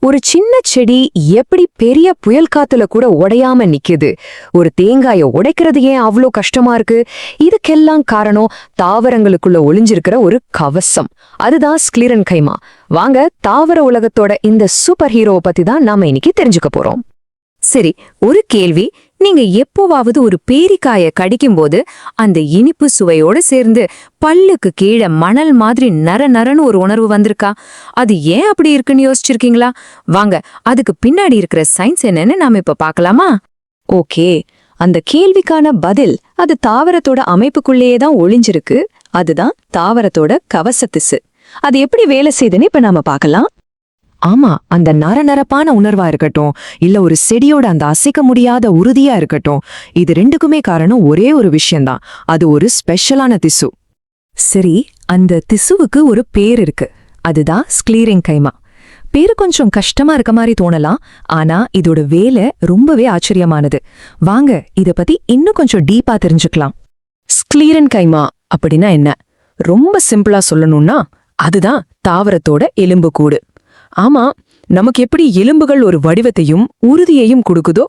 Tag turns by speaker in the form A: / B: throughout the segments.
A: ஒரு சின்ன செடி எப்படி பெரிய புயல் காத்துல கூட உடையாம நிக்குது? ஒரு தேங்காயை உடைக்கிறது ஏன் அவ்வளோ கஷ்டமா இருக்கு? இதுக்கெல்லாம் காரணம் தாவரங்களுக்குள்ள ஒளிஞ்சிருக்கிற ஒரு கவசம். அதுதான் ஸ்க்லீரன்கைமா. வாங்க, தாவர உலகத்தோட இந்த சூப்பர் ஹீரோவை பத்தி தான் நாம இன்னைக்கு தெரிஞ்சுக்க போறோம். சரி, ஒரு கேள்வி. நீங்க எப்போவாவது ஒரு பேரிக்காய கடிக்கும்போது அந்த இனிப்பு சுவையோட சேர்ந்து பல்லுக்கு கீழே மணல் மாதிரி நர நரன்னு ஒரு உணர்வு வந்திருக்கா? அது ஏன் அப்படி இருக்குன்னு யோசிச்சிருக்கீங்களா? வாங்க, அதுக்கு பின்னாடி இருக்கிற சயின்ஸ் என்னன்னு நாம இப்ப பார்க்கலாமா? ஓகே, அந்த கேள்விக்கான பதில் அது தாவரத்தோட அமைப்புக்குள்ளேயே தான் ஒளிஞ்சிருக்கு. அதுதான் தாவரத்தோட கவசத்திசு. அது எப்படி வேலை செய்யுதுன்னு இப்ப நாம பார்க்கலாம். ஆமா, அந்த நரநரப்பான உணர்வா இருக்கட்டும், இல்ல ஒரு செடியோட அந்த அசைக்க முடியாத உறுதியா இருக்கட்டும், இது ரெண்டுக்குமே காரணம் ஒரே ஒரு விஷயம்தான். அது ஒரு ஸ்பெஷலான திசு. சரி, அந்த திசுவுக்கு ஒரு பேர் இருக்கு. அதுதான் ஸ்க்லீரன்கைமா. பேரு கொஞ்சம் கஷ்டமா இருக்க மாதிரி தோணலாம், ஆனா இதோட வேலை ரொம்பவே ஆச்சரியமானது. வாங்க, இத பத்தி இன்னும் கொஞ்சம் டீப்பா தெரிஞ்சுக்கலாம். ஸ்க்லீரன்கைமா அப்படின்னா என்ன? ரொம்ப சிம்பிளா சொல்லணும்னா அதுதான் தாவரத்தோட எலும்புக்கூடு. ஆமா, நமக்கு எப்படி எலும்புகள் ஒரு வடிவத்தையும் உறுதியையும் கொடுக்குதோ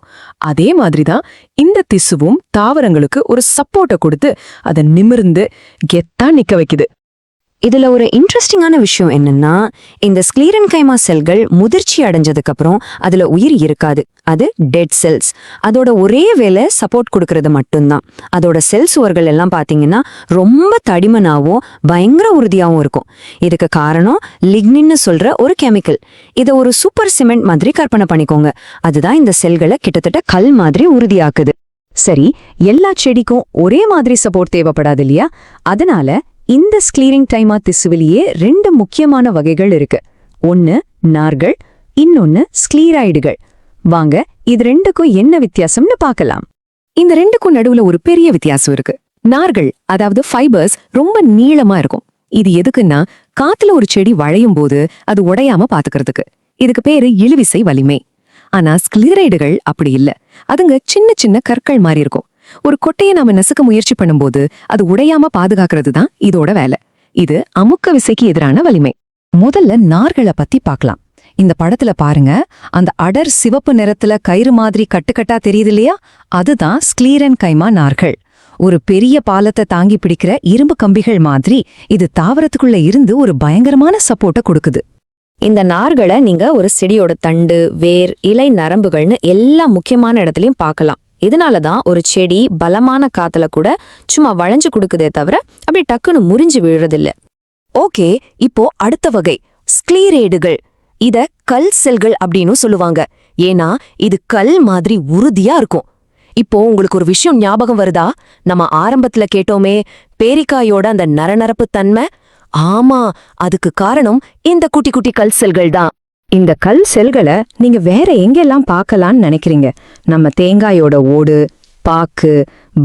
A: அதே மாதிரிதான் இந்த திசுவும் தாவரங்களுக்கு ஒரு சப்போர்ட்டை கொடுத்து அதை நிமிர்ந்து கெத்தா நிக்க வைக்குது. இதுல ஒரு இன்ட்ரெஸ்டிங்கான விஷயம் என்னன்னா, இந்த ஸ்க்லீரன்கைமா செல்கள் முதிர்ச்சி அடைஞ்சதுக்கு அப்புறம் அதுல உயிர் இருக்காது. அது டெட் செல்ஸ். அதோட ஒரே வேலை சப்போர்ட் கொடுக்கறது மட்டும்தான். அதோட செல் சுவர்கள் எல்லாம் பாத்தீங்கன்னா ரொம்ப தடிமனாவும் பயங்கர உறுதியாவும் இருக்கும். இதுக்கு காரணம் லிக்னின்னு சொல்ற ஒரு கெமிக்கல். இதை ஒரு சூப்பர் சிமெண்ட் மாதிரி கற்பனை பண்ணிக்கோங்க. அதுதான் இந்த செல்களை கிட்டத்தட்ட கல் மாதிரி உறுதியாக்குது. சரி, எல்லா செடிக்கும் ஒரே மாதிரி சப்போர்ட் தேவைப்படாது இல்லையா? அதனால இந்த ஸ்க்லீரன்கைமா திசுவிலேயே ரெண்டு முக்கியமான வகைகள் இருக்கு. ஒன்னு நார்கள், இன்னொன்னு ஸ்க்லீராய்டுகள். வாங்க, இது ரெண்டுக்கும் என்ன வித்தியாசம்னு பார்க்கலாம். இந்த ரெண்டுக்கும் நடுவுல ஒரு பெரிய வித்தியாசம் இருக்கு. நார்கள், அதாவது ஃபைபர்ஸ், ரொம்ப நீளமா இருக்கும். இது எதுக்குன்னா, காத்துல ஒரு செடி வளையும் போது அது உடையாம பாத்துக்கிறதுக்கு. இதுக்கு பேரு இழுவிசை வலிமை. ஆனா ஸ்க்லீரைடுகள் அப்படி இல்ல. அதுங்க சின்ன சின்ன கற்கள் மாதிரி இருக்கும். ஒரு கொட்டையை நாம நசுக்க முயற்சி பண்ணும்போது அது உடையாம பாதுகாக்கிறது தான் இதோட வேலை. இது அமுக்க விசைக்கு எதிரான வலிமை. முதல்ல நார்களை பத்தி பார்க்கலாம். இந்த படத்துல பாருங்க, அந்த அடர் சிவப்பு நிறத்துல கயிறு மாதிரி கட்டுக்கட்டா தெரியுது இல்லையா? அதுதான் ஸ்க்லீரன்கைமா நார்கள். ஒரு பெரிய பாலத்தை தாங்கி பிடிக்கிற இரும்பு கம்பிகள் மாதிரி இது தாவரத்துக்குள்ள இருந்து ஒரு பயங்கரமான சப்போர்ட்டை கொடுக்குது. இந்த நார்களை நீங்க ஒரு செடியோட தண்டு, வேர், இலை, நரம்புகள்னு எல்லா முக்கியமான இடத்துலயும் பார்க்கலாம். இதனாலதான் ஒரு செடி பலமான காத்துல கூட சும்மா வளைஞ்சு கொடுக்குதே தவிர அப்படி டக்குன்னு முறிஞ்சு விழுறதில்ல. ஓகே, இப்போ அடுத்த வகை ஸ்க்லீரேடுகள். இத கல் செல்கள் அப்படின்னு சொல்லுவாங்க. ஏன்னா இது கல் மாதிரி உறுதியா இருக்கும். இப்போ உங்களுக்கு ஒரு விஷயம் ஞாபகம் வருதா? நம்ம ஆரம்பத்துல கேட்டோமே, பேரிக்காயோட அந்த நரநரப்பு தன்மை. ஆமா, அதுக்கு காரணம் இந்த குட்டி குட்டி கல் செல்கள் தான். இந்த கல் செல்களை நீங்க வேற எங்கெல்லாம் பார்க்கலான்னு நினைக்கிறீங்க? நம்ம தேங்காயோட ஓடு, பாக்கு,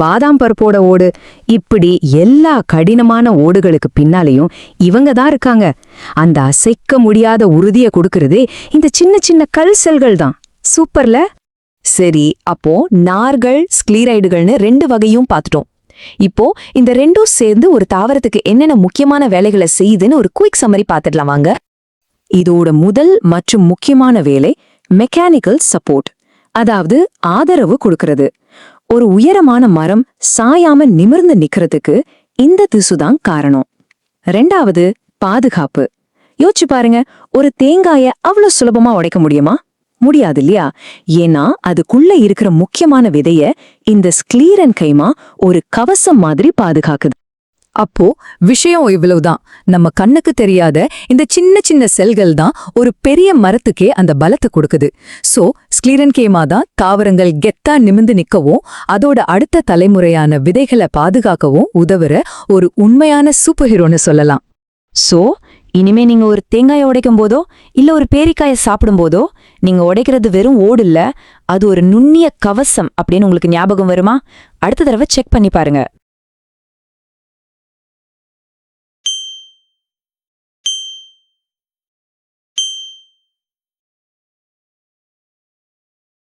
A: பாதாம் பருப்போட ஓடு, இப்படி எல்லா கடினமான ஓடுகளுக்கு பின்னாலேயும் இவங்க தான் இருக்காங்க. அந்த அசைக்க முடியாத உறுதியை கொடுக்கறதே இந்த சின்ன சின்ன கல் செல்கள் தான். சூப்பர்ல? சரி, அப்போ நார்கள், ஸ்க்லீரைடுகள்னு ரெண்டு வகையும் பார்த்துட்டோம். இப்போ இந்த ரெண்டும் சேர்ந்து ஒரு தாவரத்துக்கு என்னென்ன முக்கியமான வேலைகளை செய்யுதுன்னு ஒரு குயிக் சம்மரி பார்த்துடலாம் வாங்க. இதோட முதல் மற்றும் முக்கியமான வேலை மெக்கானிக்கல் சப்போர்ட், அதாவது ஆதரவு கொடுக்கறது. ஒரு உயரமான மரம் சாயாம நிமிர்ந்து நிக்கிறதுக்கு இந்த திசுதான் காரணம். ரெண்டாவது பாதுகாப்பு. யோசிச்சு பாருங்க, ஒரு தேங்காய அவ்வளவு சுலபமா உடைக்க முடியுமா? முடியாது இல்லையா? ஏன்னா அதுக்குள்ள இருக்கிற முக்கியமான விதைய இந்த ஸ்க்லீரன்கைமா ஒரு கவசம் மாதிரி பாதுகாக்குது. அப்போ விஷயம் இவ்வளவுதான். நம்ம கண்ணுக்கு தெரியாத இந்த சின்ன சின்ன செல்கள் தான் ஒரு பெரிய மரத்துக்கே அந்த பலத்தை கொடுக்குது. சோ ஸ்க்லீரன்கைமா தான் தாவரங்கள் கெத்தா நிமிந்து நிக்கவும் அதோட அடுத்த தலைமுறையான விதைகளை பாதுகாக்கவும் உதவுற ஒரு உண்மையான சூப்பர் ஹீரோன்னு சொல்லலாம். சோ இனிமே நீங்க ஒரு தேங்காயை உடைக்கும் போதோ இல்ல ஒரு பேரிக்காயை சாப்பிடும் போதோ நீங்க உடைக்கிறது வெறும் ஓடு இல்ல, அது ஒரு நுண்ணிய கவசம் அப்படின்னு உங்களுக்கு ஞாபகம் வருமா? அடுத்த தடவை செக் பண்ணி பாருங்க.